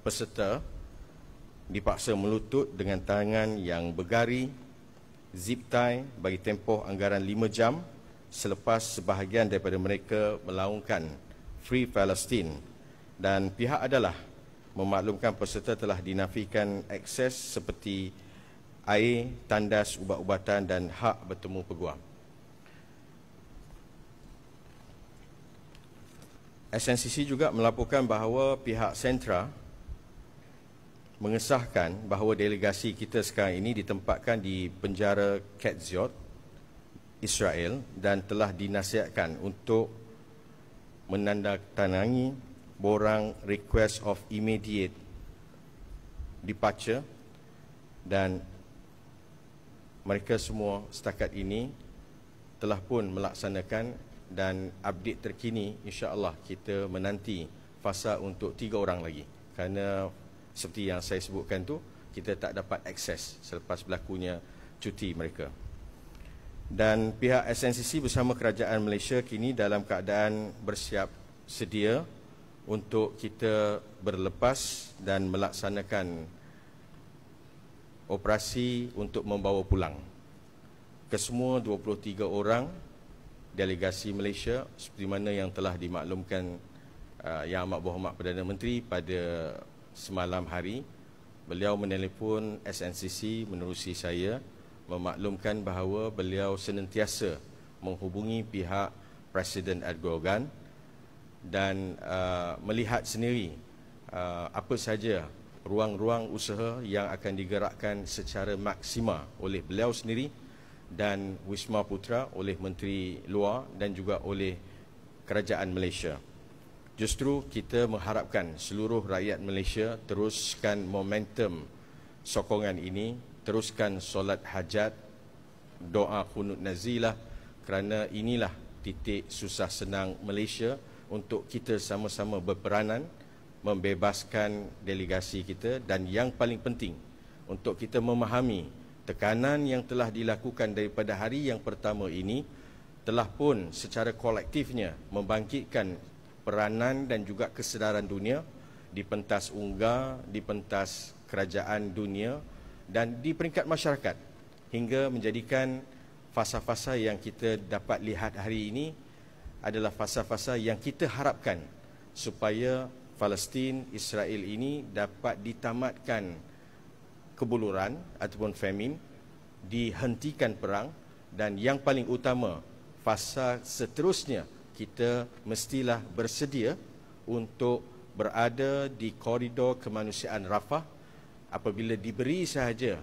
peserta dipaksa melutut dengan tangan yang bergari, zip tie bagi tempoh anggaran 5 jam selepas sebahagian daripada mereka melaungkan Free Palestine, dan pihak adalah memaklumkan peserta telah dinafikan akses seperti air, tandas, ubat-ubatan dan hak bertemu peguam. SNCC juga melaporkan bahawa pihak Sentra mengesahkan bahawa delegasi kita sekarang ini ditempatkan di penjara Ketziot, Israel, dan telah dinasihatkan untuk menandatangani borang request of immediate departure, dan mereka semua setakat ini telah pun melaksanakan, dan update terkini insya-Allah kita menanti fasa untuk 3 orang lagi, kerana seperti yang saya sebutkan tu, kita tak dapat akses selepas berlakunya cuti mereka. Dan pihak SNCC bersama kerajaan Malaysia kini dalam keadaan bersiap sedia untuk kita berlepas dan melaksanakan operasi untuk membawa pulang kesemua 23 orang delegasi Malaysia seperti mana yang telah dimaklumkan Yang Amat Berhormat Perdana Menteri pada semalam hari. Beliau menelpon SNCC menerusi saya memaklumkan bahawa beliau senantiasa menghubungi pihak Presiden Erdogan dan melihat sendiri apa saja ruang-ruang usaha yang akan digerakkan secara maksima oleh beliau sendiri dan Wisma Putra, oleh Menteri Luar dan juga oleh Kerajaan Malaysia. Justru kita mengharapkan seluruh rakyat Malaysia teruskan momentum sokongan ini, teruskan solat hajat, doa qunut nazilah, kerana inilah titik susah senang Malaysia untuk kita sama-sama berperanan membebaskan delegasi kita, dan yang paling penting untuk kita memahami tekanan yang telah dilakukan daripada hari yang pertama ini telah pun secara kolektifnya membangkitkan peranan dan juga kesedaran dunia di pentas UNGA, di pentas kerajaan dunia dan di peringkat masyarakat, hingga menjadikan fasa-fasa yang kita dapat lihat hari ini adalah fasa-fasa yang kita harapkan supaya Palestin, Israel ini dapat ditamatkan kebuluran ataupun famine, dihentikan perang, dan yang paling utama fasa seterusnya kita mestilah bersedia untuk berada di koridor kemanusiaan Rafah apabila diberi sahaja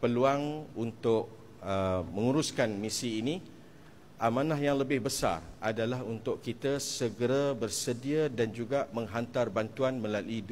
peluang untuk menguruskan misi ini. Amanah yang lebih besar adalah untuk kita segera bersedia dan juga menghantar bantuan melalui